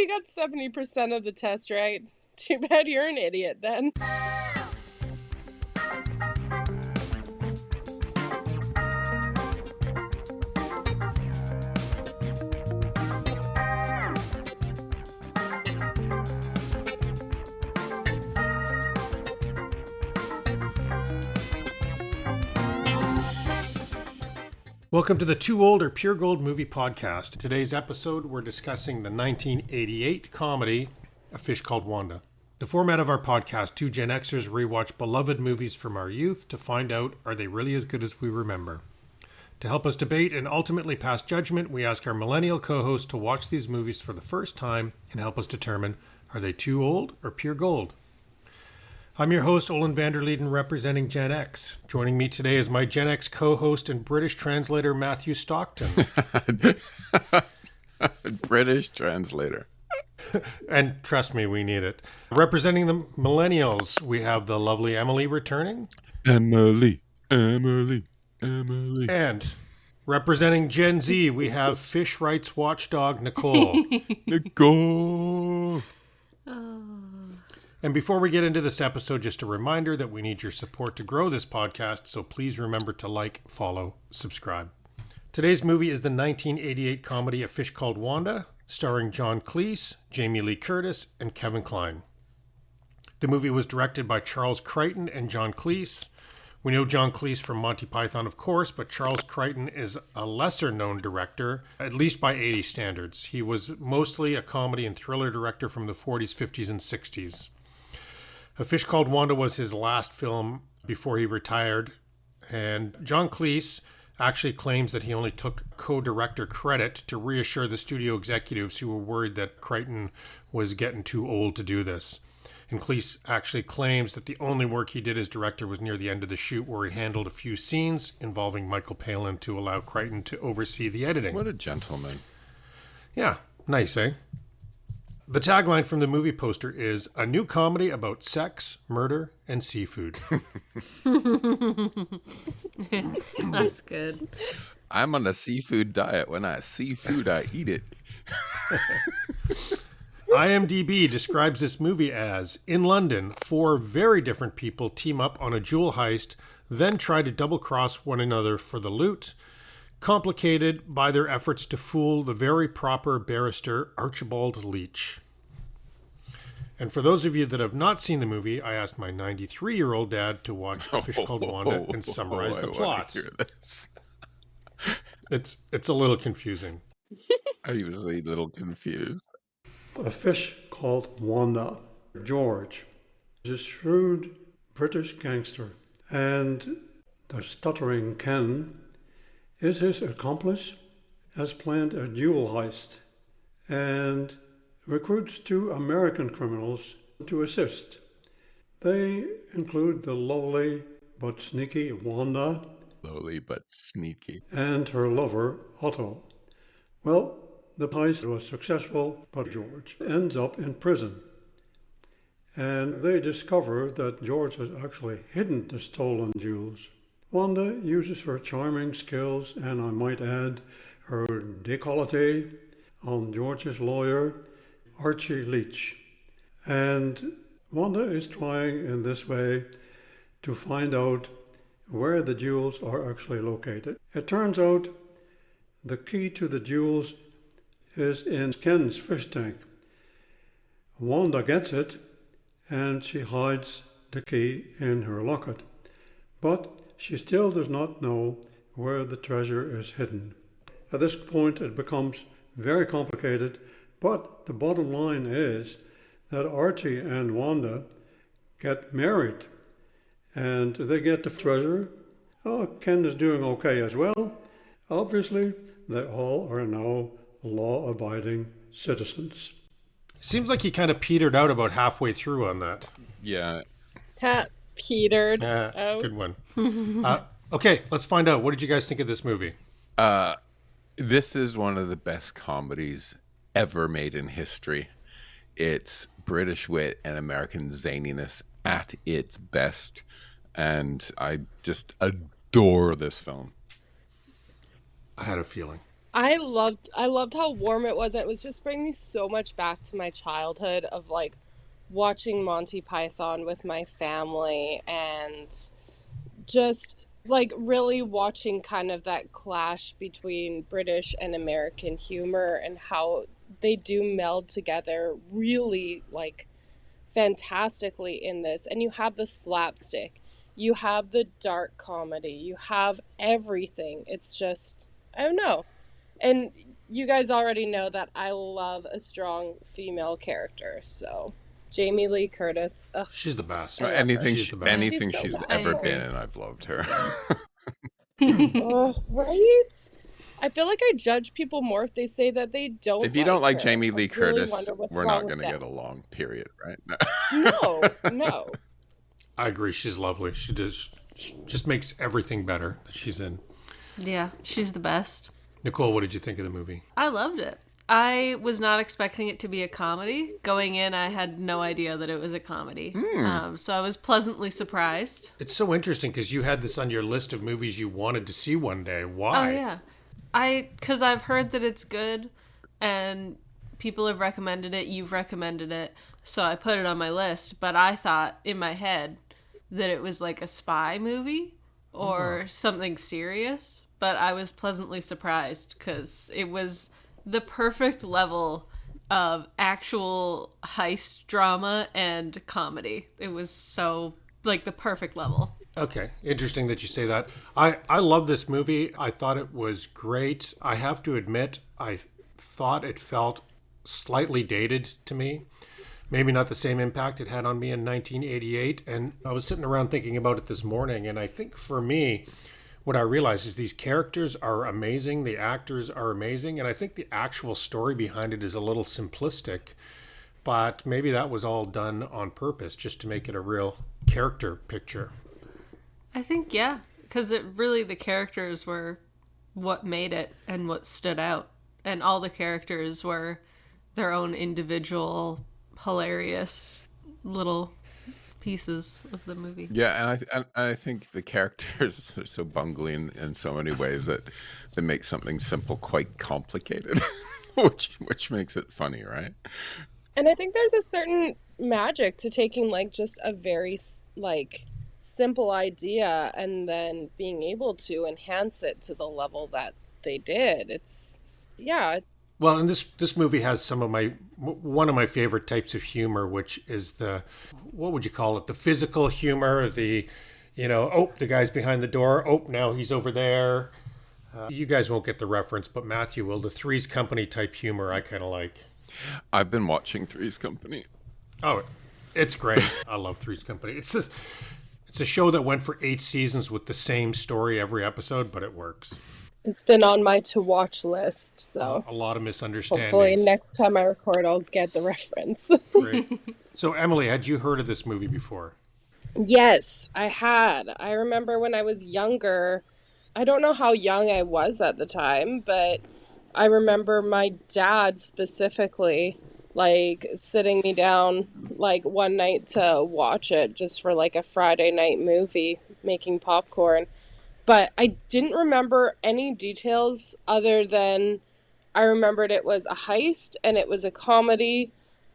he got 70% of the test right. Too bad you're an idiot then. Welcome to the Too Old or Pure Gold Movie Podcast. Today's episode, we're discussing the 1988 comedy, A Fish Called Wanda. The format of our podcast, two Gen Xers rewatch beloved movies from our youth to find out, are they really as good as we remember? To help us debate and ultimately pass judgment, we ask our millennial co-hosts to watch these movies for the first time and help us determine, are they too old or pure gold? I'm your host, Olen Vanderleeden, representing Gen X. Joining me today is my Gen X co-host and British translator, Mathew Stockton. British translator. And trust me, we need it. Representing the millennials, we have the lovely Emily returning. Emily. And representing Gen Z, we have fish rights watchdog, Nicole. Nicole. And before we get into this episode, just a reminder that we need your support to grow this podcast, so please remember to like, follow, subscribe. Today's movie is the 1988 comedy A Fish Called Wanda, starring John Cleese, Jamie Lee Curtis, and Kevin Kline. The movie was directed by Charles Crichton and John Cleese. We know John Cleese from Monty Python, of course, but Charles Crichton is a lesser-known director, at least by 80 standards. He was mostly a comedy and thriller director from the 40s, 50s, and 60s. A Fish Called Wanda was his last film before he retired, and John Cleese actually claims that he only took co-director credit to reassure the studio executives who were worried that Crichton was getting too old to do this. And Cleese actually claims that the only work he did as director was near the end of the shoot, where he handled a few scenes involving Michael Palin to allow Crichton to oversee the editing. What a gentleman. Yeah, nice, eh? The tagline from the movie poster is, a new comedy about sex, murder, and seafood. That's good. I'm on a seafood diet. When I see food, I eat it. IMDb describes this movie as, in London, four very different people team up on a jewel heist, then try to double-cross one another for the loot, complicated by their efforts to fool the very proper barrister Archibald Leach. And for those of you that have not seen the movie, I asked my 93-year-old dad to watch A Fish Called Wanda and summarize the plot. Hear this. It's a little confusing. I was a little confused. A Fish Called Wanda. George is a shrewd British gangster, and the stuttering Ken is his accomplice, has planned a jewel heist, and recruits two American criminals to assist. They include the lovely but sneaky Wanda. Slowly but sneaky. And her lover, Otto. Well, the heist was successful, but George ends up in prison. And they discover that George has actually hidden the stolen jewels. Wanda uses her charming skills, and I might add, her décolleté, on George's lawyer, Archie Leach. And Wanda is trying in this way to find out where the jewels are actually located. It turns out the key to the jewels is in Ken's fish tank. Wanda gets it, and she hides the key in her locket. But she still does not know where the treasure is hidden. At this point, it becomes very complicated, but the bottom line is that Archie and Wanda get married, and they get the treasure. Oh, Ken is doing okay as well. Obviously, they all are now law-abiding citizens. Seems like he kind of petered out about halfway through on that. Yeah. Petered. Good one. Okay, let's find out. What did you guys think of this movie? This is one of the best comedies ever made in history. It's British wit and American zaniness at its best. And I just adore this film. I had a feeling. I loved how warm it was. It was just bringing me so much back to my childhood of like watching Monty Python with my family and just like really watching kind of that clash between British and American humor and how they do meld together really like fantastically in this. And you have the slapstick, you have the dark comedy, you have everything. It's just, I don't know. And you guys already know that I love a strong female character. So Jamie Lee Curtis, ugh, She's the best. I love her. Anything, She's the best. anything She's so she's bad. ever I agree. been in, I've loved her. Oh, right? I feel like I judge people more if they say that they don't If you don't like her. Jamie I Lee really Curtis, wonder what's we're wrong not with going to them. get along, period, right? No. I agree. She's lovely. She just makes everything better that she's in. Yeah, she's the best. Nicole, what did you think of the movie? I loved it. I was not expecting it to be a comedy. Going in, I had no idea that it was a comedy. So I was pleasantly surprised. It's so interesting because you had this on your list of movies you wanted to see one day. Why? Oh, yeah. Because I've heard that it's good, and people have recommended it, you've recommended it, so I put it on my list, but I thought in my head that it was like a spy movie or something serious, but I was pleasantly surprised because it was the perfect level of actual heist drama and comedy. It was so, like, the perfect level. Okay, interesting that you say that. I love this movie. I thought it was great. I have to admit, I thought it felt slightly dated to me. Maybe not the same impact it had on me in 1988. And I was sitting around thinking about it this morning, and I think for me, what I realized is these characters are amazing, the actors are amazing, and I think the actual story behind it is a little simplistic. But maybe that was all done on purpose, just to make it a real character picture. I think, yeah, because it really, the characters were what made it and what stood out. And all the characters were their own individual, hilarious little pieces of the movie. Yeah, and I think the characters are so bungling in so many ways that they make something simple quite complicated, which makes it funny, right? And I think there's a certain magic to taking like just a very like simple idea and then being able to enhance it to the level that they did. It's, yeah. Well, and this movie has one of my favorite types of humor, which is what would you call it? The physical humor, the guy's behind the door. Oh, now he's over there. You guys won't get the reference, but Mathew will. The Three's Company type humor I kind of like. I've been watching Three's Company. Oh, it's great. I love Three's Company. It's a show that went for 8 seasons with the same story every episode, but it works. It's been on my to-watch list, so A lot of misunderstandings. hopefully next time I record, I'll get the reference. Great. So, Emily, had you heard of this movie before? Yes, I had. I remember when I was younger, I don't know how young I was at the time, but I remember my dad specifically, like, sitting me down, like, one night to watch it just for, like, a Friday night movie, making popcorn. But I didn't remember any details other than I remembered it was a heist and it was a comedy,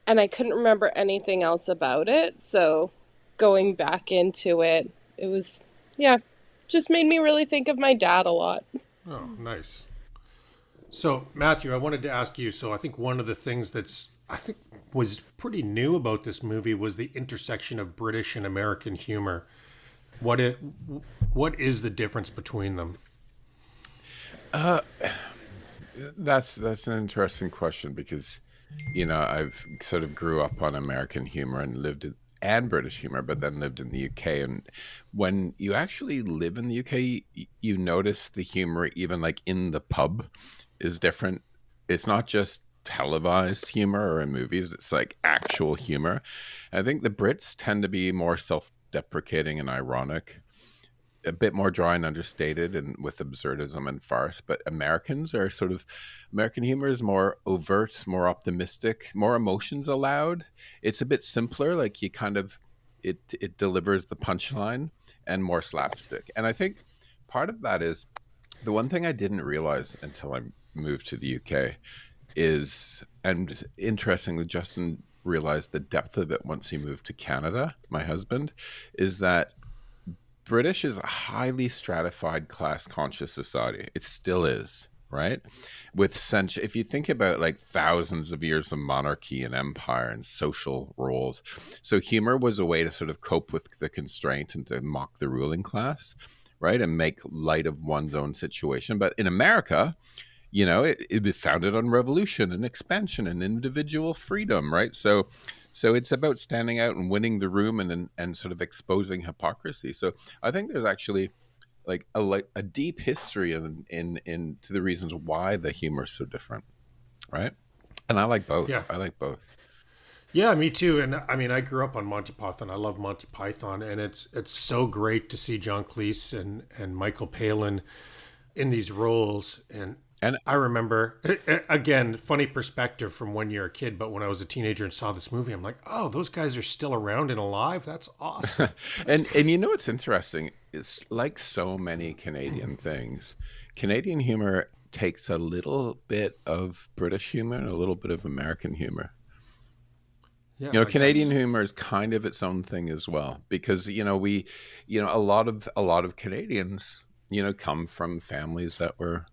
and I couldn't remember anything else about it. So going back into it, it was, yeah, just made me really think of my dad a lot. Oh, nice. So, Mathew, I wanted to ask you, so I think one of the things was pretty new about this movie was the intersection of British and American humor. What is the difference between them? That's an interesting question because, I've sort of grew up on American humor and British humor, but then lived in the UK. And when you actually live in the UK, you notice the humor, even like in the pub, is different. It's not just televised humor or in movies, it's like actual humor. And I think the Brits tend to be more self-deprecating and ironic, a bit more dry and understated and with absurdism and farce. But American humor is more overt, more optimistic, more emotions allowed. It's a bit simpler, like it delivers the punchline, and more slapstick. And I think part of that is the one thing I didn't realize until moved to the UK is, and interestingly, Justin realized the depth of it once he moved to Canada, my husband, is that British is a highly stratified class conscious society. It still is, right? If you think about like thousands of years of monarchy and empire and social roles. So humor was a way to sort of cope with the constraint and to mock the ruling class, right? And make light of one's own situation. But in America, it was founded on revolution and expansion and individual freedom, right? So it's about standing out and winning the room and sort of exposing hypocrisy. So I think there's actually like a deep history in to the reasons why the humor is so different, right? And I like both. Yeah. I like both. Yeah, me too. And I mean, I grew up on Monty Python. I love Monty Python, and it's so great to see John Cleese and Michael Palin in these roles. And I remember, again, funny perspective from when you're a kid, but when I was a teenager and saw this movie, I'm like, oh, those guys are still around and alive? That's awesome. and what's interesting? It's like so many Canadian things. Canadian humor takes a little bit of British humor and a little bit of American humor. Yeah, Canadian humor is kind of its own thing as well, because a lot of Canadians come from families that were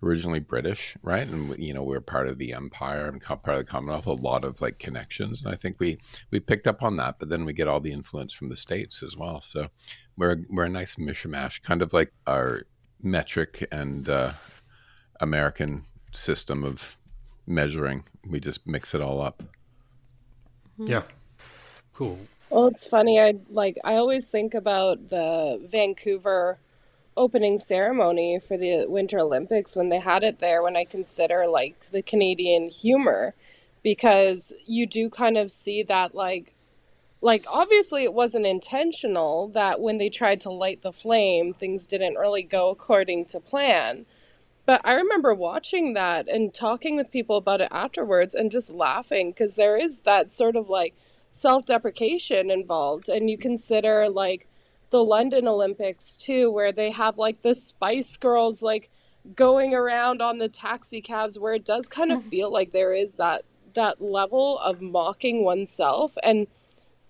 originally British, right? And we're part of the empire and part of the Commonwealth, a lot of like connections, and I think we picked up on that. But then we get all the influence from the States as well, so we're a nice mishmash, kind of like our metric and American system of measuring. We just mix it all up. Yeah, cool. Well, it's funny. I always think about the Vancouver opening ceremony for the Winter Olympics when they had it there, when I consider like the Canadian humor, because you do kind of see that like obviously it wasn't intentional, that when they tried to light the flame, things didn't really go according to plan. But I remember watching that and talking with people about it afterwards and just laughing, because there is that sort of like self-deprecation involved. And you consider like the London Olympics too, where they have like the Spice Girls like going around on the taxi cabs, where it does kind of feel like there is that level of mocking oneself. And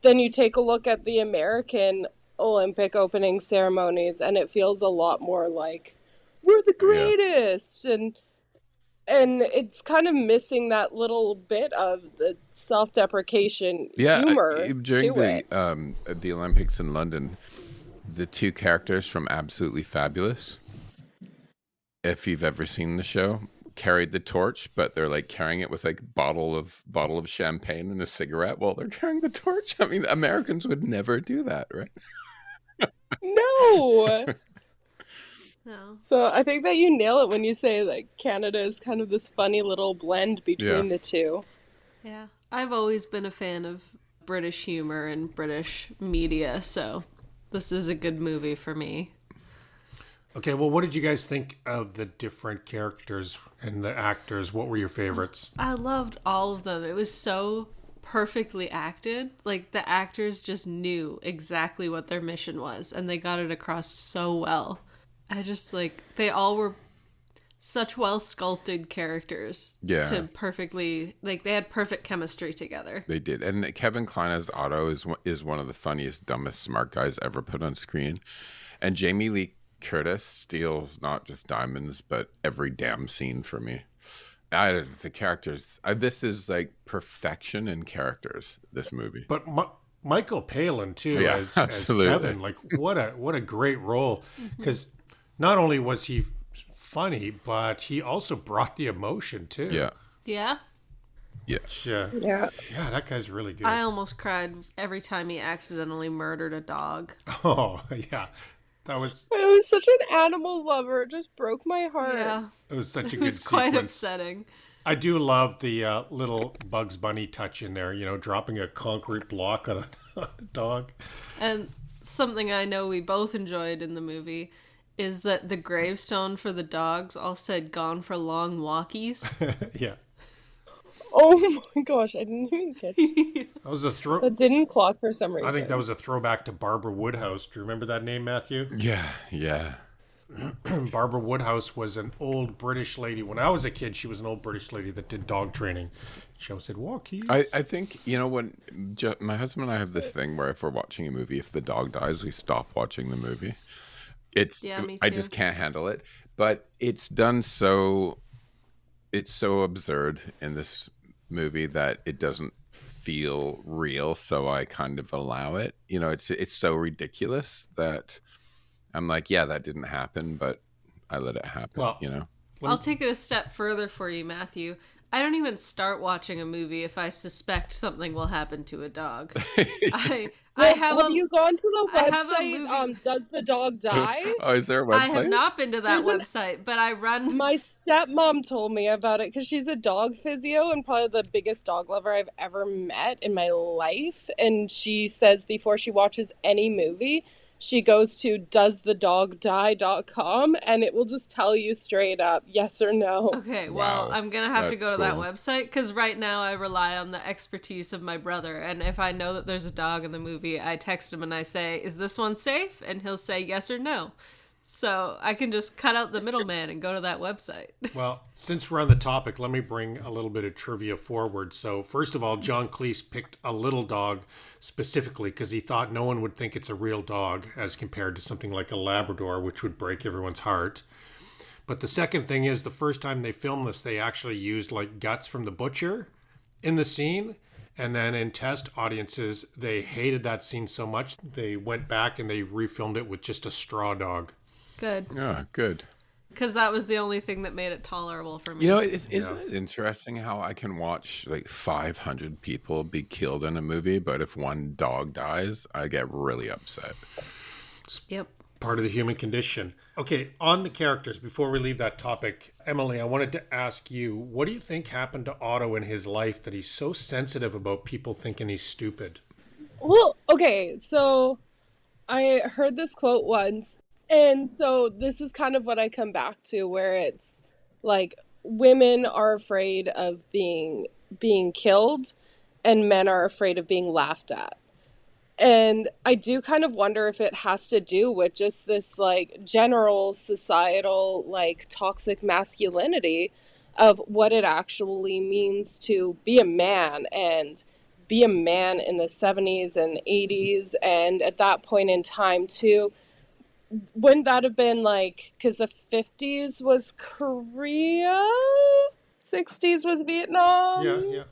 then you take a look at the American Olympic opening ceremonies and it feels a lot more like we're the greatest. Yeah. And it's kind of missing that little bit of the self-deprecation humor during to the Olympics in London, the two characters from Absolutely Fabulous, if you've ever seen the show, carried the torch, but they're like carrying it with like bottle of champagne and a cigarette while they're carrying the torch. I mean, Americans would never do that, right? No. No. So I think that you nail it when you say like Canada is kind of this funny little blend between the two. Yeah. I've always been a fan of British humor and British media, so this is a good movie for me. Okay, well, what did you guys think of the different characters and the actors? What were your favorites? I loved all of them. It was so perfectly acted. Like, the actors just knew exactly what their mission was, and they got it across so well. I just, like, they all were such well-sculpted characters. Yeah. To perfectly, like, they had perfect chemistry together. They did. And Kevin Kline as Otto is one of the funniest, dumbest, smart guys ever put on screen. And Jamie Lee Curtis steals not just diamonds, but every damn scene for me. The characters, this is like perfection in characters, this movie. But Michael Palin, too, as Kevin, like, what a great role. Because not only was he funny, but he also brought the emotion, too. Yeah. Yeah? Yeah. Yeah. Yeah, that guy's really good. I almost cried every time he accidentally murdered a dog. Oh, yeah. I was such an animal lover. It just broke my heart. Yeah. It was such a It good was quite sequence. upsetting. I do love the little Bugs Bunny touch in there, dropping a concrete block on a dog. And something I know we both enjoyed in the movie is that the gravestone for the dogs all said "gone for long walkies." Yeah. Oh my gosh, I didn't even catch that. That was a throw. That didn't clock for some reason. I think that was a throwback to Barbara Woodhouse. Do you remember that name, Mathew? Yeah. Barbara Woodhouse was an old British lady. When I was a kid, she was an old British lady that did dog training. She always said, walkies. I think, when my husband and I have this thing where if we're watching a movie, if the dog dies, we stop watching the movie. Yeah, me I too. just can't handle it. But it's so absurd in this movie that it doesn't feel real. So I kind of allow it. It's so ridiculous that I'm like, yeah, that didn't happen, but I let it happen. Well, I'll take it a step further for you, Matthew. I don't even start watching a movie if I suspect something will happen to a dog. Have you gone to the I have a movie- website, Does the Dog Die? Oh, is there a website? I have not been to that website, but I run. My stepmom told me about it because she's a dog physio and probably the biggest dog lover I've ever met in my life. And she says before she watches any movie, she goes to doesthedogdie.com and it will just tell you straight up yes or no. Okay, well, Wow. I'm going to have to That's go to that cool. website because right now I rely on the expertise of my brother. And if I know that there's a dog in the movie, I text him and I say, is this one safe? And he'll say yes or no. So I can just cut out the middleman and go to that website. Well, since we're on the topic, let me bring a little bit of trivia forward. So, first of all, John Cleese picked a little dog specifically because he thought no one would think it's a real dog as compared to something like a Labrador, which would break everyone's heart. But the second thing is the first time they filmed this, they actually used like guts from the butcher in the scene. And then in test audiences, they hated that scene so much, they went back and they refilmed it with just a straw dog. Good. Yeah, good. Because that was the only thing that made it tolerable for me. Isn't it interesting how I can watch like 500 people be killed in a movie, but if one dog dies, I get really upset. Yep. Part of the human condition. Okay, on the characters, before we leave that topic, Emily, I wanted to ask you, what do you think happened to Otto in his life that he's so sensitive about people thinking he's stupid? Well, okay, so I heard this quote once, and so this is kind of what I come back to, where it's like women are afraid of being killed, and men are afraid of being laughed at. And I do kind of wonder if it has to do with just this like general societal like toxic masculinity of what it actually means to be a man and be a man in the 70s and 80s. And at that point in time too, wouldn't that have been like, because the 50s was Korea, 60s was Vietnam? Yeah.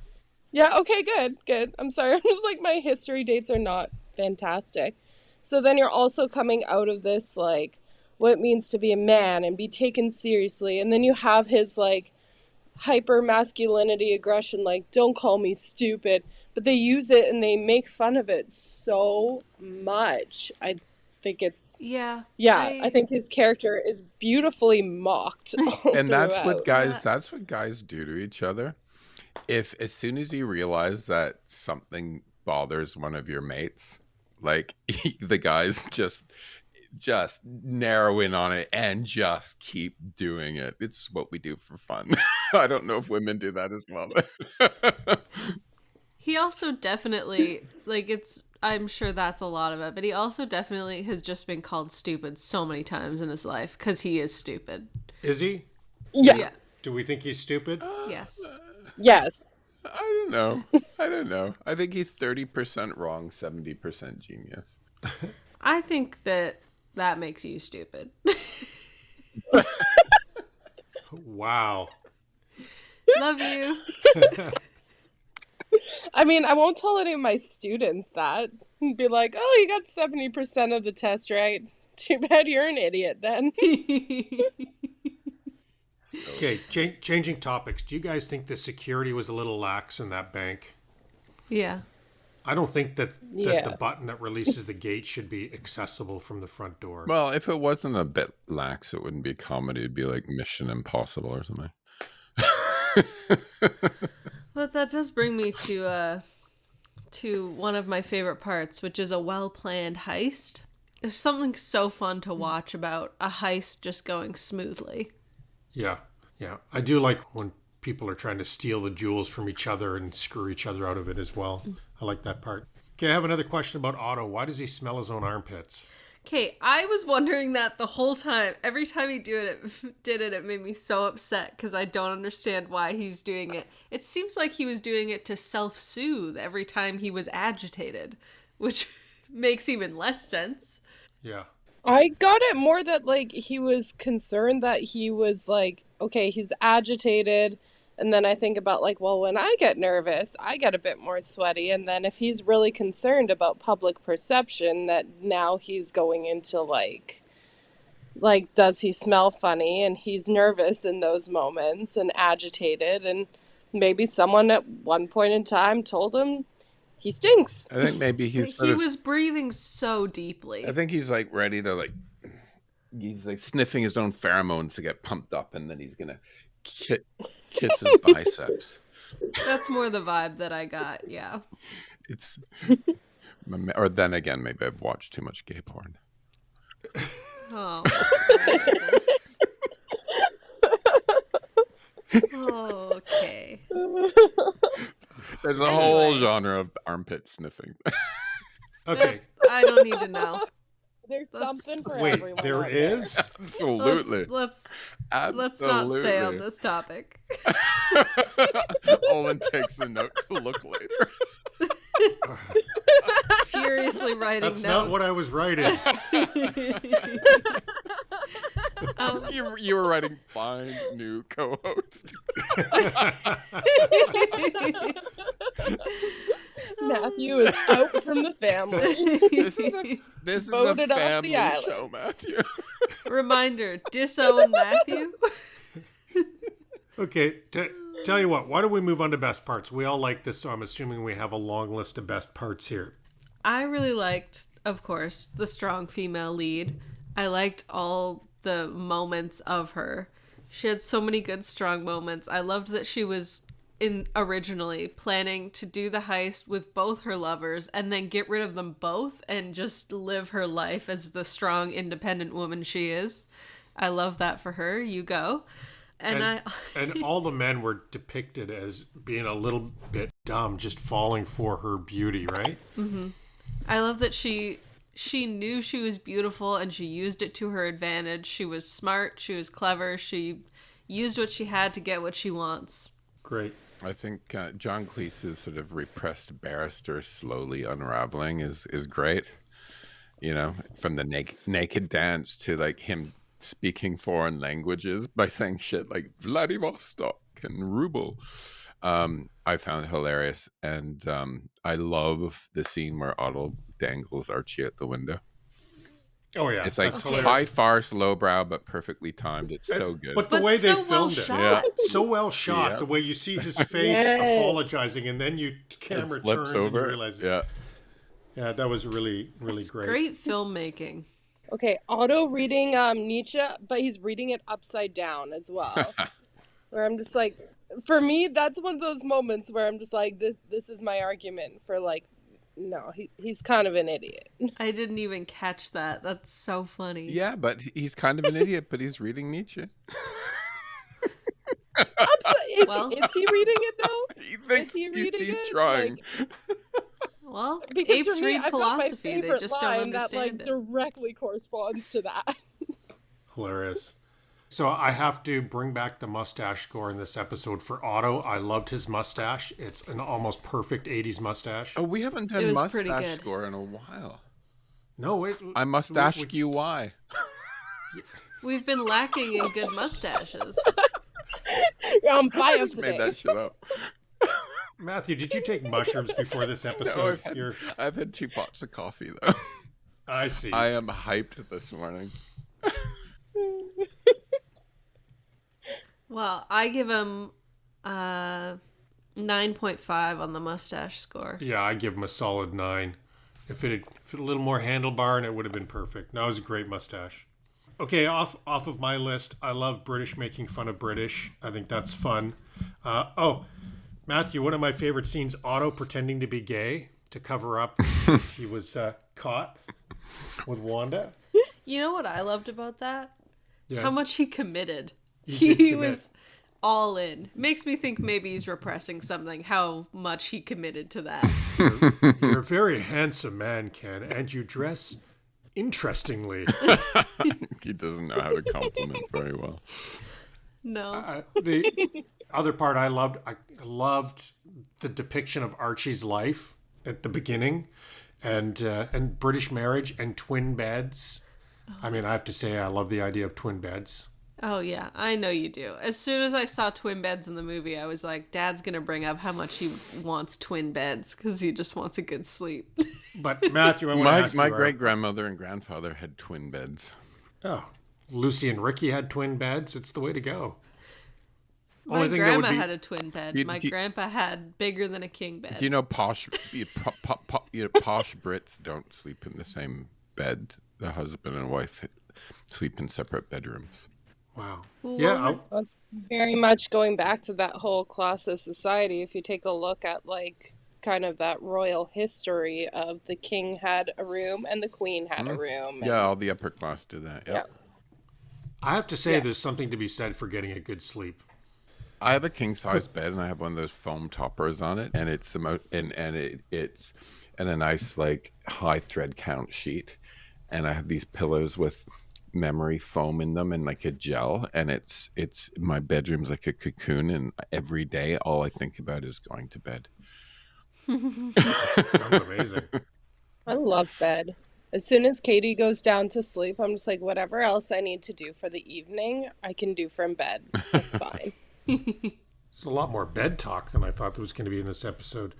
Yeah, okay, good. I'm sorry. I'm just like, my history dates are not fantastic. So then you're also coming out of this, like, what it means to be a man and be taken seriously. And then you have his, like, hyper masculinity aggression, like, don't call me stupid. But they use it and they make fun of it so much. I think it's... Yeah. I think his character is beautifully mocked all And that's what throughout. guys do to each other. If as soon as you realize that something bothers one of your mates, like the guys just narrow in on it and just keep doing it. It's what we do for fun. I don't know if women do that as well. He also definitely, like, I'm sure that's a lot of it, but he also definitely has just been called stupid so many times in his life because he is stupid. Is he? Yeah. Do we think he's stupid? Yes. Yes. I don't know. I think he's 30% wrong, 70% genius. I think that makes you stupid. Wow. Love you. I mean, I won't tell any of my students that. Be like, oh, you got 70% of the test right. Too bad you're an idiot then. Okay, changing topics. Do you guys think the security was a little lax in that bank? Yeah. I don't think that Yeah. the button that releases the gate should be accessible from the front door. Well, if it wasn't a bit lax, it wouldn't be a comedy. It'd be like Mission Impossible or something. But that does bring me to one of my favorite parts, which is a well-planned heist. There's something so fun to watch about a heist just going smoothly. Yeah. I do like when people are trying to steal the jewels from each other and screw each other out of it as well. I like that part. Okay, I have another question about Otto. Why does he smell his own armpits? Okay, I was wondering that the whole time. Every time he did it, it made me so upset because I don't understand why he's doing it. It seems like he was doing it to self-soothe every time he was agitated, which makes even less sense. Yeah. I got it more that, like, he was concerned that he was, like, okay, he's agitated, and then I think about, like, well, when I get nervous, I get a bit more sweaty, and then if he's really concerned about public perception, that now he's going into, like, does he smell funny, and he's nervous in those moments, and agitated, and maybe someone at one point in time told him he stinks. I think maybe He was breathing so deeply. I think he's like ready to he's like sniffing his own pheromones to get pumped up, and then he's gonna kiss his biceps. That's more the vibe that I got. Yeah. It's, or then again, maybe I've watched too much gay porn. Oh. Okay. There's a whole genre of armpit sniffing. Okay. I don't need to know. There's something for Wait, everyone. there out there. is? Absolutely. Let's Absolutely. not stay on this topic. Olen takes a note to look later. Furiously writing That's notes. not what I was writing. You were writing find new co-host. Matthew is out from the family. This is a Voted off the family island. show, Matthew. Reminder, disown Mathew. Okay, tell you what, why don't we move on to best parts? We all like this, so I'm assuming we have a long list of best parts here. I really liked, of course, the strong female lead. I liked all the moments of her. She had so many good, strong moments. I loved that she was originally planning to do the heist with both her lovers and then get rid of them both and just live her life as the strong, independent woman she is. I love that for her. You go. And all the men were depicted as being a little bit dumb, just falling for her beauty, right? Mm-hmm. I love that she knew she was beautiful and she used it to her advantage. She was smart. She was clever. She used what she had to get what she wants. Great. I think John Cleese's sort of repressed barrister slowly unraveling is great. You know, from the naked dance to like him speaking foreign languages by saying shit like Vladivostok and Ruble. I found hilarious, and I love the scene where Otto dangles Archie out the window. Oh yeah, it's like high farce, lowbrow, but perfectly timed. It's so good. But the way they filmed it, yeah, so well shot. Yeah. The way you see his face apologizing, and then camera turns and you realize, yeah, that was really great. Great filmmaking. Okay, Otto reading Nietzsche, but he's reading it upside down as well. Where I'm just like, for me, that's one of those moments where I'm just like, this is my argument for like, no, he's kind of an idiot. I didn't even catch that. That's so funny. Yeah, but he's kind of an idiot, but he's reading Nietzsche. Is he reading it though? He thinks he's trying. Like, well, because apes for me, read I've got my philosophy. They favorite just don't line that like understand it. directly corresponds to that. Hilarious. So I have to bring back the mustache score in this episode for Otto. I loved his mustache. It's an almost perfect 80s mustache. Oh, we haven't done mustache score in a while. No, wait. I must ask you why. We've been lacking in good mustaches. You're on fire I just today. made that shit up. Matthew, did you take mushrooms before this episode? No, I've had 2 pots of coffee, though. I see. I am hyped this morning. Well, I give him 9.5 on the mustache score. Yeah, I give him a solid 9. If it had a little more handlebar, and it would have been perfect. That was a great mustache. Okay, off of my list, I love British making fun of British. I think that's fun. Matthew, one of my favorite scenes, Otto pretending to be gay to cover up he was caught with Wanda. You know what I loved about that? Yeah. How much he committed. He was all in. Makes me think maybe he's repressing something, how much he committed to that. You're a very handsome man, Ken, and you dress interestingly. He doesn't know how to compliment very well. No. The other part I loved the depiction of Archie's life at the beginning, and British marriage and twin beds. I mean, I have to say I love the idea of twin beds. Oh, yeah, I know you do. As soon as I saw twin beds in the movie, I was like, Dad's going to bring up how much he wants twin beds because he just wants a good sleep. But Matthew, I want to ask My you, great-grandmother and grandfather had twin beds. Oh, Lucy and Ricky had twin beds. It's the way to go. My grandma had a twin bed. My grandpa had bigger than a king bed. Do you know posh Brits don't sleep in the same bed? The husband and wife sleep in separate bedrooms. Wow. Well, Yeah. That's very much going back to that whole class of society. If you take a look at like kind of that royal history of the king had a room and the queen had a room. Yeah, all the upper class do that. Yep. Yeah. I have to say there's something to be said for getting a good sleep. I have a king size bed and I have one of those foam toppers on it, and it's the most it's a nice like high thread count sheet, and I have these pillows with memory foam in them and like a gel, and it's my bedroom's like a cocoon, and every day all I think about is going to bed. Sounds amazing. I love bed. As soon as Katie goes down to sleep, I'm just like, whatever else I need to do for the evening, I can do from bed. That's fine. It's a lot more bed talk than I thought there was going to be in this episode.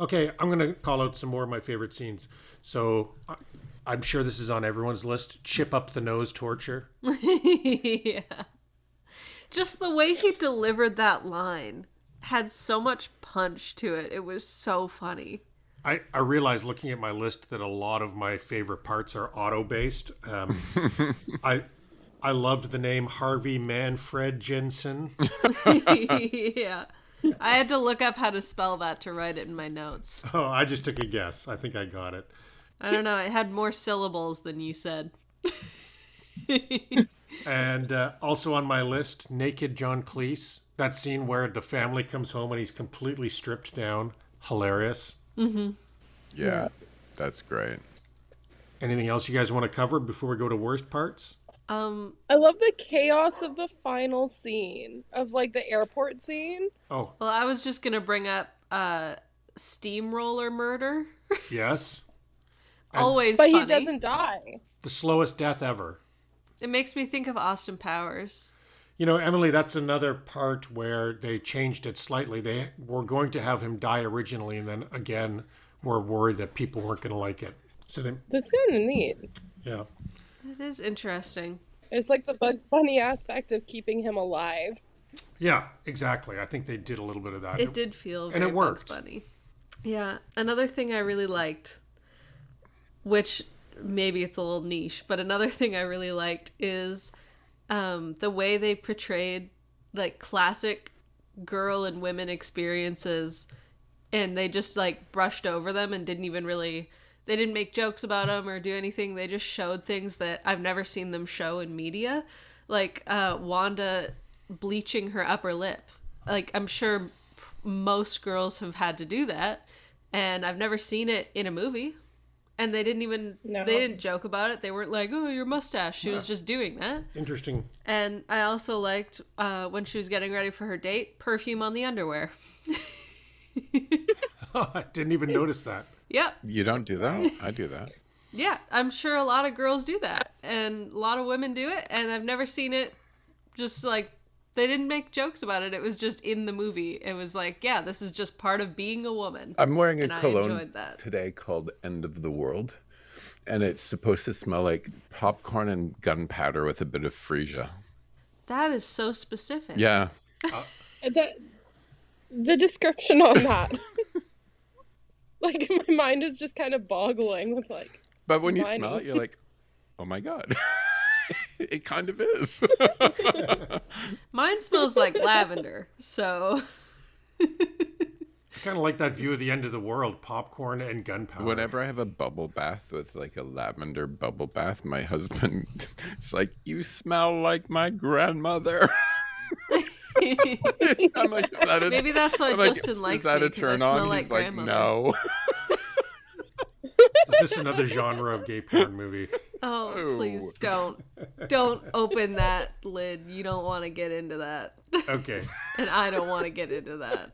Okay, I'm going to call out some more of my favorite scenes. So I'm sure this is on everyone's list. Chip up the nose torture. Yeah. Just the way he delivered that line had so much punch to it. It was so funny. I realized looking at my list that a lot of my favorite parts are auto-based. I loved the name Harvey Manfred Jensen. Yeah. I had to look up how to spell that to write it in my notes. Oh, I just took a guess. I think I got it. I don't know. It had more syllables than you said. And also on my list, Naked John Cleese. That scene where the family comes home and he's completely stripped down. Hilarious. Mm-hmm. Yeah, that's great. Anything else you guys want to cover before we go to worst parts? I love the chaos of the final scene of like the airport scene. Oh, Well, I was just going to bring up steamroller murder. yes. Always But funny. he doesn't die. The slowest death ever. It makes me think of Austin Powers. You know, Emily, that's another part where they changed it slightly. They were going to have him die originally, and then again, were worried that people weren't going to like it. So they, That's kind of neat. yeah. It is interesting. It's like the Bugs Bunny aspect of keeping him alive. Yeah, exactly. I think they did a little bit of that. It did feel and very it worked. Bugs Bunny. Yeah. Another thing I really liked, which maybe it's a little niche, but another thing I really liked is the way they portrayed like classic girl and women experiences, and they just like brushed over them and didn't even really, they didn't make jokes about them or do anything. They just showed things that I've never seen them show in media, like Wanda bleaching her upper lip. Like, I'm sure most girls have had to do that, and I've never seen it in a movie. And they didn't even, No. they didn't joke about it. They weren't like, oh, your mustache. She was just doing that. Interesting. And I also liked when she was getting ready for her date, perfume on the underwear. I didn't even notice that. Yep. You don't do that? I do that. Yeah, I'm sure a lot of girls do that. And a lot of women do it. And I've never seen it just like, they didn't make jokes about it. It was just in the movie. It was like, yeah, this is just part of being a woman. I'm wearing a And I cologne enjoyed that. today called End of the World, and it's supposed to smell like popcorn and gunpowder with a bit of freesia. That is so specific. Yeah. The description on that. Like, my mind is just kind of boggling with like, But when you Whiny. smell it, you're like, oh my God. It kind of is. Mine smells like lavender, so I kind of like that view of the end of the world, popcorn and gunpowder. Whenever I have a bubble bath with like a lavender bubble bath, my husband is like, you smell like my grandmother. I'm like, is that a, maybe that's why I'm like, Justin likes is that me, a 'cause I turn smell on? like He's like, grandmother. no. Is this another genre of gay porn movie? Oh, please don't open that lid. You don't want to get into that. Okay. And I don't want to get into that.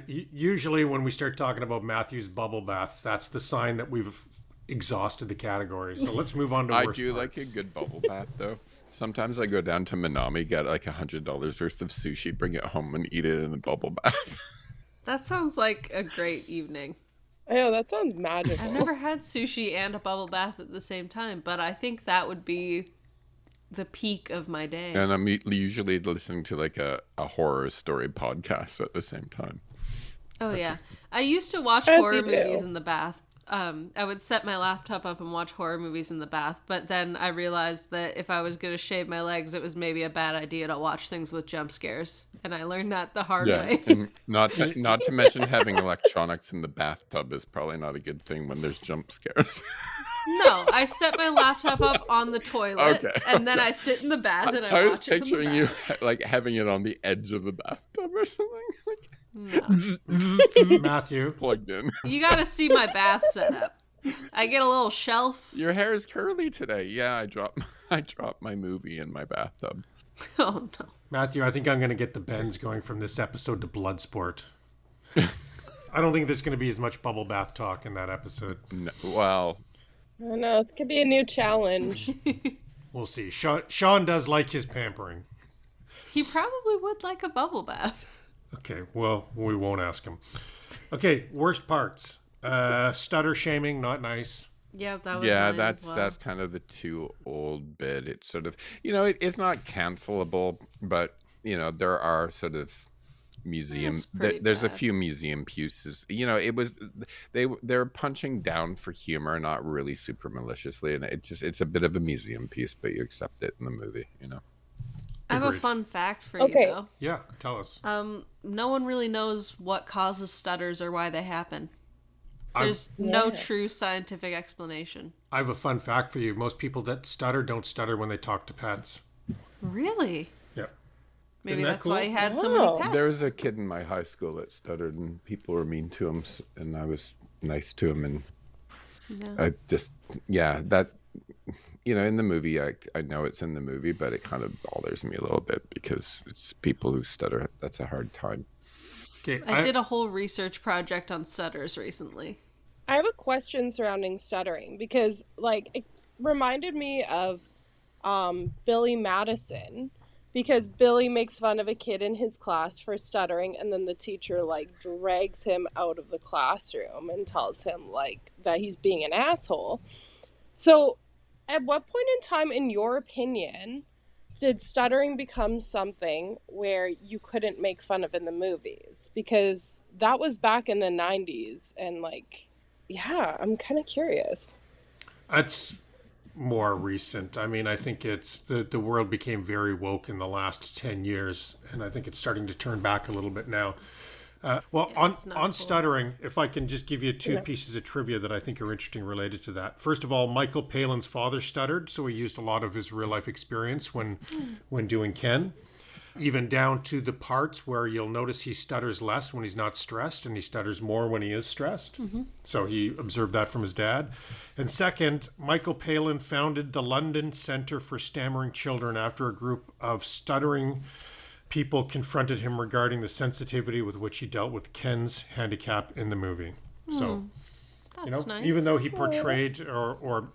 Usually when we start talking about Mathew's bubble baths, that's the sign that we've exhausted the category. So let's move on to I worst do parts. like a good bubble bath, though. Sometimes I go down to Minami, get like $100 worth of sushi, bring it home, and eat it in the bubble bath. That sounds like a great evening. I know, that sounds magical. I've never had sushi and a bubble bath at the same time, but I think that would be the peak of my day. And I'm usually listening to like a horror story podcast at the same time. Oh, yeah. I used to watch As horror you do. movies in the bath. I would set my laptop up and watch horror movies in the bath, but then I realized that if I was going to shave my legs, it was maybe a bad idea to watch things with jump scares. And I learned that the hard way. And not to mention having electronics in the bathtub is probably not a good thing when there's jump scares. No, I set my laptop up on the toilet, and then I sit in the bath and I was watch it from the picturing you bath. like having it on the edge of the bathtub or something, like No. Matthew, plugged in. You gotta see my bath setup. I get a little shelf. Your hair is curly today. Yeah, I dropped my movie in my bathtub. Oh, no. Matthew, I think I'm going to get the bends going from this episode to Bloodsport. I don't think there's going to be as much bubble bath talk in that episode. No, well, I don't know, it could be a new challenge. We'll see. Sean does like his pampering. He probably would like a bubble bath. Okay, well, we won't ask him. Okay, worst parts. Stutter shaming, not nice. Yeah, that was yeah, mine as well. that's kind of the too old bit. It's sort of, it's not cancelable, but there are sort of museum. That's pretty There's a bad. few museum pieces. It was they're punching down for humor, not really super maliciously, and it's a bit of a museum piece, but you accept it in the movie. I have a Agreed. fun fact for Okay. you, though. Yeah, tell us. No one really knows what causes stutters or why they happen. I've- There's no Yeah. true scientific explanation. I have a fun fact for you. Most people that stutter don't stutter when they talk to pets. Really? Yeah. Maybe Isn't that that's why he cool? had so Wow. many pets. There was a kid in my high school that stuttered, and people were mean to him, and I was nice to him, and Yeah. I just, that, in the movie, I know it's in the movie, but it kind of bothers me a little bit because it's people who stutter. That's a hard time. Okay, I did a whole research project on stutters recently. I have a question surrounding stuttering because, it reminded me of Billy Madison, because Billy makes fun of a kid in his class for stuttering, and then the teacher drags him out of the classroom and tells him that he's being an asshole. So, at what point in time, in your opinion, did stuttering become something where you couldn't make fun of in the movies? Because that was back in the 90s, and yeah, I'm kind of curious. That's more recent. I mean, I think it's the world became very woke in the last 10 years, and I think it's starting to turn back a little bit now. it's not On cool. stuttering, if I can just give you two pieces of trivia that I think are interesting related to that. First of all, Michael Palin's father stuttered, so he used a lot of his real life experience when doing Ken. Even down to the parts where you'll notice he stutters less when he's not stressed, and he stutters more when he is stressed. So he observed that from his dad. And second, Michael Palin founded the London Centre for Stammering Children after a group of stuttering people confronted him regarding the sensitivity with which he dealt with Ken's handicap in the movie. So, That's nice. even though he portrayed or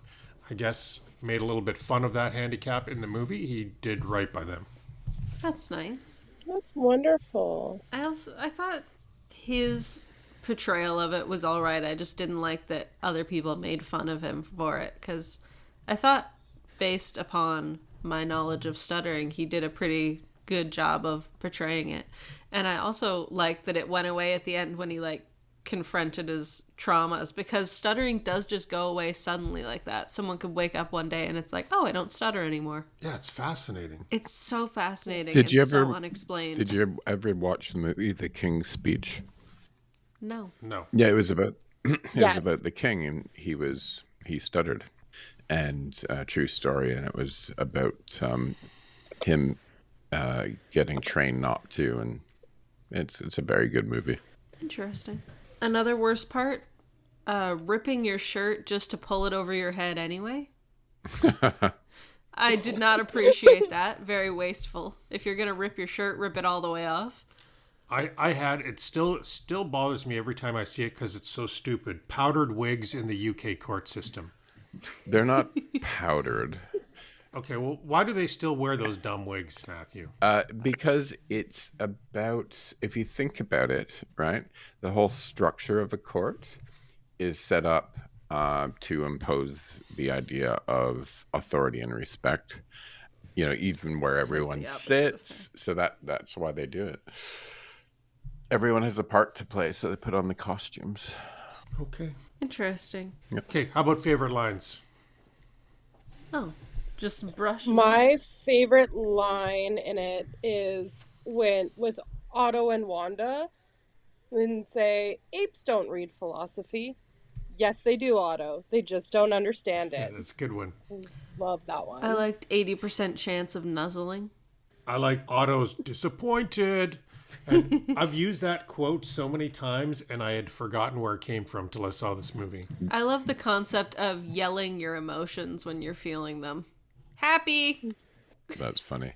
I guess made a little bit fun of that handicap in the movie, he did right by them. That's nice. That's wonderful. I thought his portrayal of it was all right. I just didn't like that other people made fun of him for it, because I thought, based upon my knowledge of stuttering, he did a pretty good job of portraying it. And I also like that it went away at the end when he confronted his traumas, because stuttering does just go away suddenly like that. Someone could wake up one day and it's like, oh, I don't stutter anymore. Yeah, it's fascinating. It's so fascinating. Did you so ever- unexplained. Did you ever watch the movie The King's Speech? No. No. Yeah, it was about Yes. about the king, and he stuttered, and true story, and it was about him getting trained not to, and it's a very good movie. Interesting. Another worst part, ripping your shirt just to pull it over your head anyway. I did not appreciate that. Very wasteful. If you're gonna rip your shirt, rip it all the way off. I had it still bothers me every time I see it because it's so stupid. Powdered wigs in the UK court system. They're not powdered. Okay, well, why do they still wear those dumb wigs, Matthew? Because it's about, if you think about it, right, the whole structure of a court is set up to impose the idea of authority and respect, you know, even where everyone sits. So that's why they do it. Everyone has a part to play, so they put on the costumes. Okay. Interesting. Okay, how about favorite lines? Oh, just brush. My favorite line in it is when with Otto and Wanda, when say apes don't read philosophy. Yes, they do, Otto. They just don't understand Yeah, it. that's a good one. Love that one. I liked 80% chance of nuzzling. I like Otto's disappointed. And I've used that quote so many times, and I had forgotten where it came from till I saw this movie. I love the concept of yelling your emotions when you're feeling them. Happy. That's funny.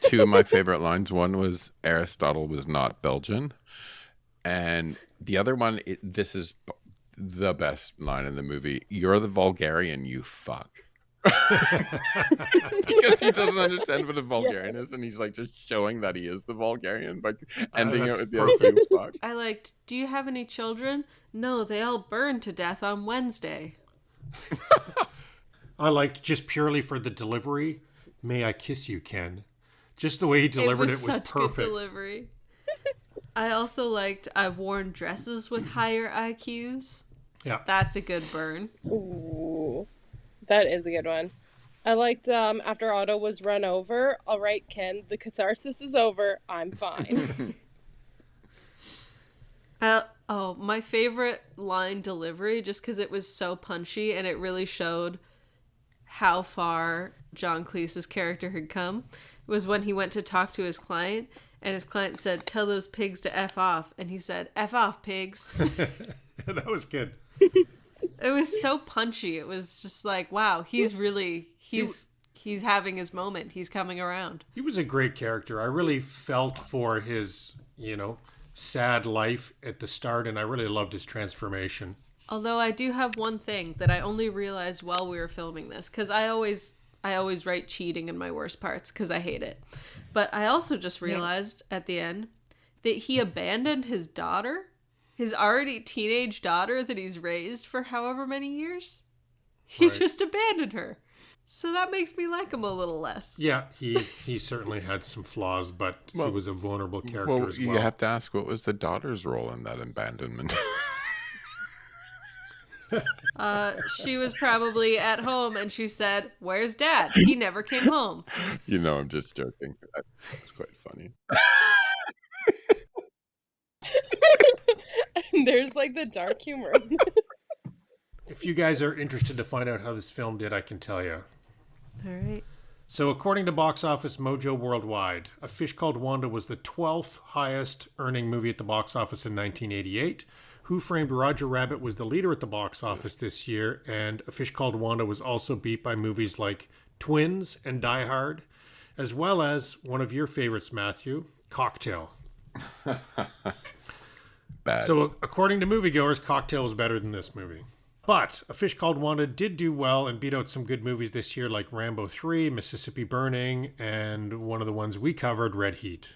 Two of my favorite lines. One was Aristotle was not Belgian. And the other one, this is the best line in the movie. You're the Vulgarian, you fuck. Because he doesn't understand what a Vulgarian is, and he's like just showing that he is the Vulgarian by ending it with the other thing, fuck. I liked, do you have any children? No, they all burned to death on Wednesday. I liked, just purely for the delivery, may I kiss you, Ken. Just the way he delivered it was such perfect. Good delivery. I also liked, I've worn dresses with higher IQs. Yeah. That's a good burn. Ooh, that is a good one. I liked after Otto was run over. All right, Ken, the catharsis is over. I'm fine. My favorite line delivery, just because it was so punchy and it really showed how far John Cleese's character had come, was when he went to talk to his client, and his client said, "Tell those pigs to F off." And he said, "F off, pigs." That was good. It was so punchy. It was just like, wow, he's having his moment. He's coming around. He was a great character. I really felt for his, sad life at the start, and I really loved his transformation. Although I do have one thing that I only realized while we were filming this, because I always write cheating in my worst parts because I hate it. But I also just realized at the end that he abandoned his daughter, his already teenage daughter that he's raised for however many years. He just abandoned her. So that makes me like him a little less. Yeah, he certainly had some flaws, but he was a vulnerable character as well. You have to ask, what was the daughter's role in that abandonment? She was probably at home and she said, "Where's Dad? He never came home." I'm just joking. That's quite funny. There's like the dark humor. If you guys are interested to find out how this film did, I can tell you. All right. So according to Box Office Mojo Worldwide, A Fish Called Wanda was the 12th highest earning movie at the box office in 1988. Who Framed Roger Rabbit was the leader at the box office this year, and A Fish Called Wanda was also beat by movies like Twins and Die Hard, as well as one of your favorites, Mathew, Cocktail. Bad. So according to moviegoers, Cocktail was better than this movie. But A Fish Called Wanda did do well and beat out some good movies this year like Rambo 3, Mississippi Burning, and one of the ones we covered, Red Heat.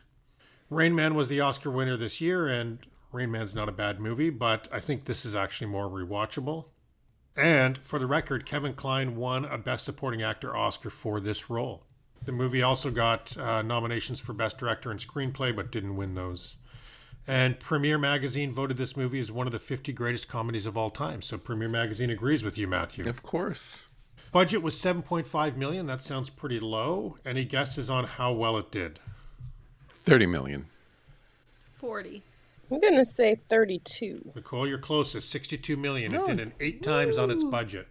Rain Man was the Oscar winner this year, and Rain Man's not a bad movie, but I think this is actually more rewatchable. And for the record, Kevin Kline won a Best Supporting Actor Oscar for this role. The movie also got nominations for Best Director and Screenplay, but didn't win those. And Premiere Magazine voted this movie as one of the 50 greatest comedies of all time. So Premiere Magazine agrees with you, Mathew. Of course. Budget was $7.5 million. That sounds pretty low. Any guesses on how well it did? 30 million. 40. I'm going to say 32. Nicole, you're closest. $62 million. It did it 8 times on its budget.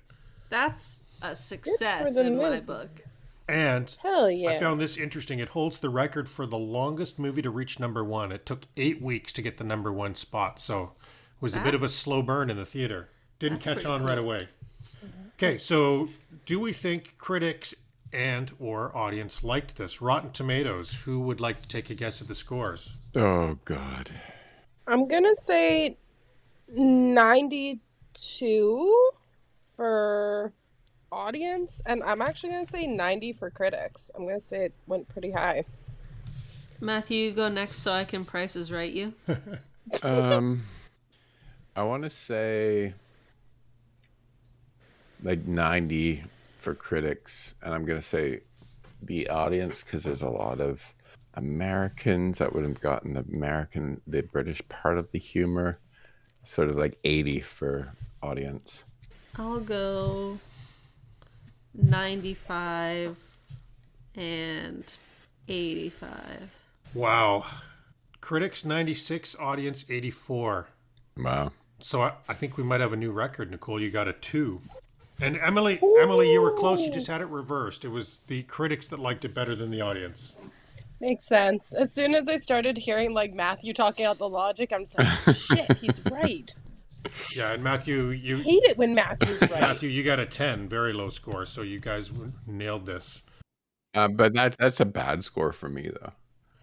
That's a success the in my movie. book. And Hell yeah. I found this interesting. It holds the record for the longest movie to reach number one. It took 8 weeks to get the number one spot. So Was a bit of a slow burn in the theater. Didn't catch on right away. Okay, so do we think critics and or audience liked this? Rotten Tomatoes, who would like to take a guess at the scores? Oh, God. I'm gonna say 92 for audience, and I'm actually gonna say 90 for critics. I'm gonna say it went pretty high. Matthew, you go next so I can Price is Right you. I want to say like 90 for critics, and I'm going to say the audience, because there's a lot of Americans that would have gotten the British part of the humor. Sort of like 80 for audience. I'll go 95 and 85. Wow. Critics 96, audience 84. Wow. So I think we might have a new record, Nicole. You got a 2. And Emily, you were close. You just had it reversed. It was the critics that liked it better than the audience. Makes sense. As soon as I started hearing like Mathew talking out the logic, I'm just like, shit, he's right. Yeah, and Mathew, I hate it when Matthew's right. Mathew, you got a 10, very low score. So you guys nailed this. But that's a bad score for me, though.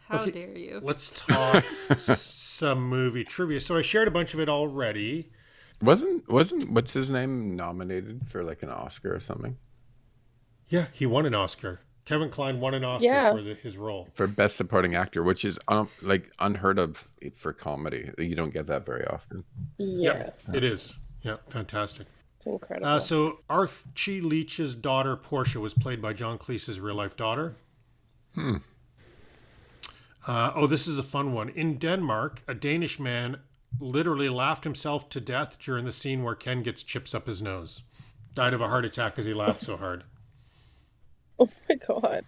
How dare you? Let's talk some movie trivia. So I shared a bunch of it already. Wasn't what's his name nominated for like an Oscar or something? Yeah, he won an Oscar. Kevin Kline won an Oscar for his role. For Best Supporting Actor, which is like unheard of for comedy. You don't get that very often. Yeah. It is. Yeah, fantastic. It's incredible. So Archie Leach's daughter, Portia, was played by John Cleese's real-life daughter. This is a fun one. In Denmark, a Danish man literally laughed himself to death during the scene where Ken gets chips up his nose. Died of a heart attack because he laughed so hard. Oh my God.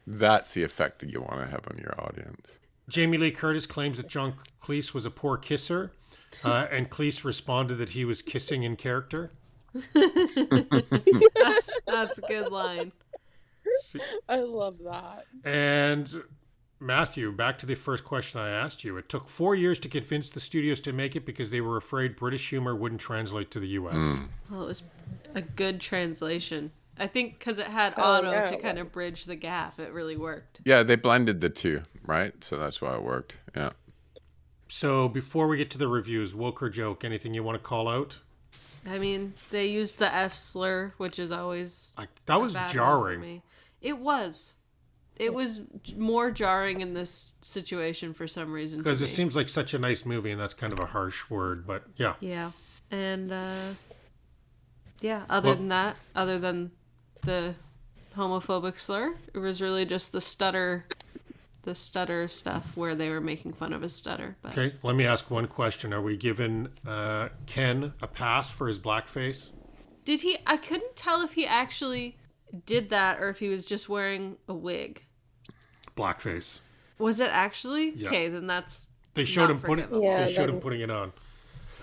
That's the effect that you want to have on your audience. Jamie Lee Curtis claims that John Cleese was a poor kisser, and Cleese responded that he was kissing in character. That's a good line. I love that. And Mathew, back to the first question I asked you. It took 4 years to convince the studios to make it because they were afraid British humor wouldn't translate to the US. Well, it was a good translation. I think because it had auto to kind of bridge the gap, it really worked. Yeah, they blended the two, right? So that's why it worked. Yeah. So before we get to the reviews, woke or joke, anything you want to call out? I mean, they used the F slur, which is always that was jarring. For me. It was. It was more jarring in this situation for some reason. Because it seems like such a nice movie, and that's kind of a harsh word, but yeah. Yeah. And, other than the homophobic slur, it was really just the stutter stuff where they were making fun of his stutter. But. Okay, let me ask one question. Are we giving Ken a pass for his blackface? Did he? I couldn't tell if he actually did that or if he was just wearing a wig. Blackface. Was it actually? Yeah. Okay, then that's. They showed him putting it on.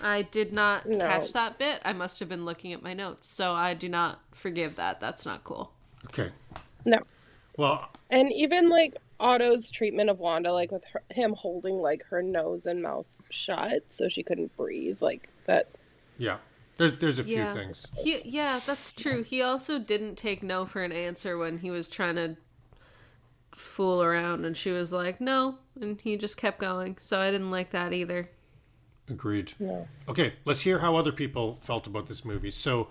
I did not catch that bit. I must have been looking at my notes, so I do not forgive that. That's not cool. Okay. No. Well. And even like Otto's treatment of Wanda, like with him holding like her nose and mouth shut so she couldn't breathe, like that. Yeah. There's a few things. That's true. He also didn't take no for an answer when he was trying to fool around, and she was like, no, and he just kept going. So I didn't like that either. Agreed. No. Okay, let's hear how other people felt about this movie. So,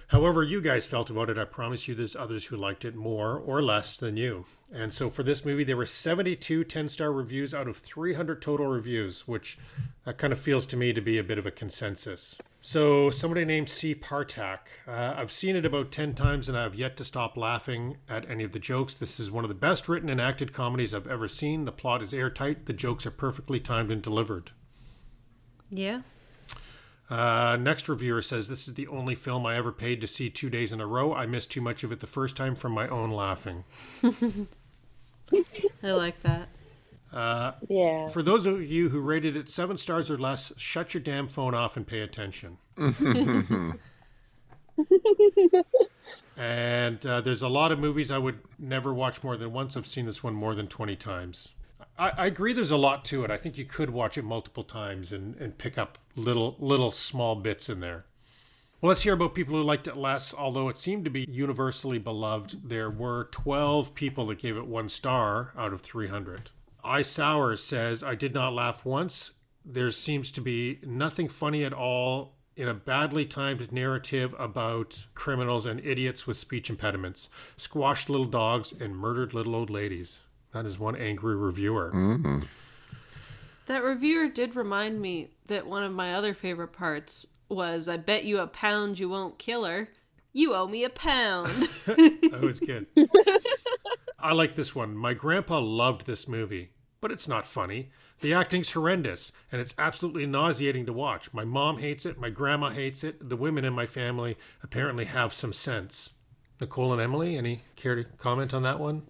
however you guys felt about it, I promise you there's others who liked it more or less than you. And so for this movie, there were 72 10-star reviews out of 300 total reviews, which kind of feels to me to be a bit of a consensus. So somebody named C. Partak, I've seen it about 10 times and I've yet to stop laughing at any of the jokes. This is one of the best written and acted comedies I've ever seen. The plot is airtight. The jokes are perfectly timed and delivered. Yeah. Next reviewer says, this is the only film I ever paid to see 2 days in a row. I missed too much of it the first time from my own laughing. I like that. Yeah. For those of you who rated it 7 stars or less, shut your damn phone off and pay attention. And there's a lot of movies I would never watch more than once. I've seen this one more than 20 times. I agree there's a lot to it. I think you could watch it multiple times and pick up little small bits in there. Well, let's hear about people who liked it less. Although it seemed to be universally beloved, there were 12 people that gave it 1 star out of 300. I Sour says, I did not laugh once. There seems to be nothing funny at all in a badly timed narrative about criminals and idiots with speech impediments, squashed little dogs, and murdered little old ladies. That is one angry reviewer. Mm-hmm. That reviewer did remind me that one of my other favorite parts was, I bet you £1 you won't kill her. You owe me £1. That was good. I like this one. My grandpa loved this movie, but it's not funny. The acting's horrendous, and it's absolutely nauseating to watch. My mom hates it. My grandma hates it. The women in my family apparently have some sense. Nicole and Emily, any care to comment on that one?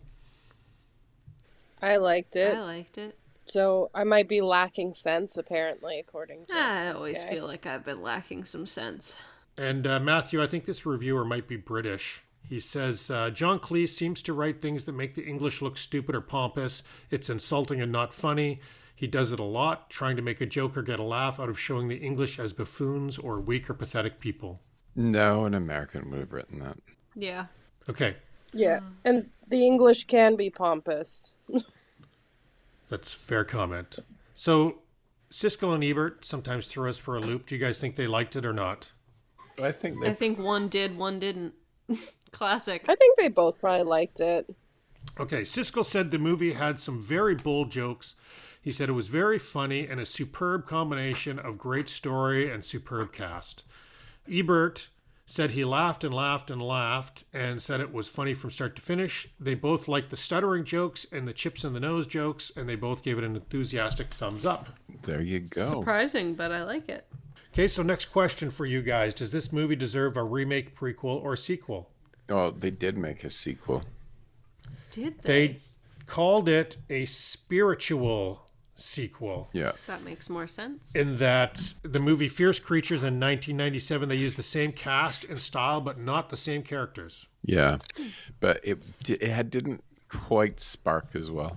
I liked it. I liked it. So I might be lacking sense, apparently, according to I this always guy. feel like I've been lacking some sense. And Matthew, I think this reviewer might be British. He says, John Cleese seems to write things that make the English look stupid or pompous. It's insulting and not funny. He does it a lot, trying to make a joke or get a laugh out of showing the English as buffoons or weak or pathetic people. No, an American would have written that. Yeah. Okay, Yeah, and the English can be pompous. that's a fair comment. So, Siskel and Ebert sometimes throw us for a loop. Do you guys think they liked it or not? I think I think one did, one didn't. Classic. I think they both probably liked it. Okay, Siskel said the movie had some very bold jokes. He said it was very funny and a superb combination of great story and superb cast. Ebert said he laughed and laughed and laughed and said it was funny from start to finish. They both liked the stuttering jokes and the chips in the nose jokes, and they both gave it an enthusiastic thumbs up. there you go. Surprising, but I like it. Okay, so next question for you guys. Does this movie deserve a remake, prequel, or sequel? Oh, they did make a sequel. Did they? They called it a spiritual sequel. Yeah. That makes more sense. In that the movie Fierce Creatures in 1997, they used the same cast and style, but not the same characters. Yeah. But didn't quite spark as well.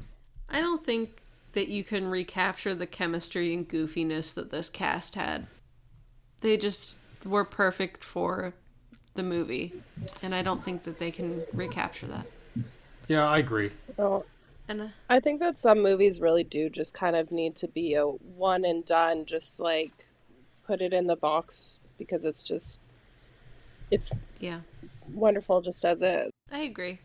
I don't think that you can recapture the chemistry and goofiness that this cast had. They just were perfect for the movie, and I don't think that they can recapture that. Yeah, I agree. Oh, And I think that some movies really do just kind of need to be a one and done, just like put it in the box because it's yeah, wonderful just as is. I agree.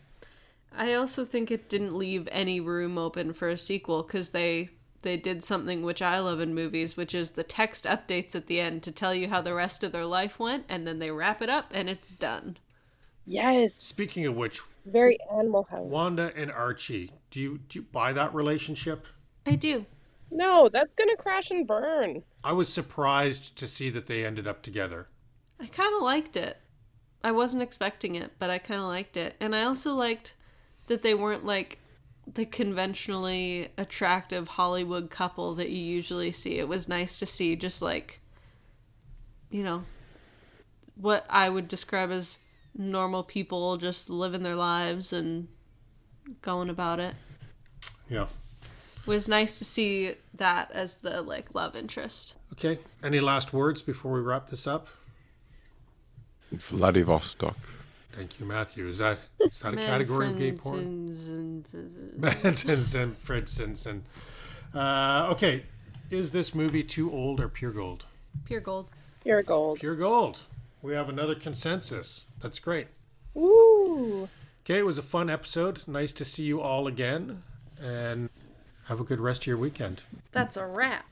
I also think it didn't leave any room open for a sequel because they did something which I love in movies, which is the text updates at the end to tell you how the rest of their life went, and then they wrap it up and it's done. Yes. Speaking of which, Very Animal House. Wanda and Archie, do you buy that relationship? I do. No, that's gonna crash and burn. I was surprised to see that they ended up together. I kind of liked it. I wasn't expecting it, but I kind of liked it. And I also liked that they weren't like the conventionally attractive Hollywood couple that you usually see. It was nice to see just like, you know, what I would describe as normal people just living their lives and going about it. Yeah. It was nice to see that as the like love interest. Okay. Any last words before we wrap this up? Vladivostok. Thank you, Matthew. Is that a category of gay porn? Mansons and Fredsons. Okay. Is this movie too old or pure gold? Pure gold. Pure gold. Pure gold. We have another consensus. That's great. Woo! Okay, it was a fun episode. Nice to see you all again. And have a good rest of your weekend. That's a wrap.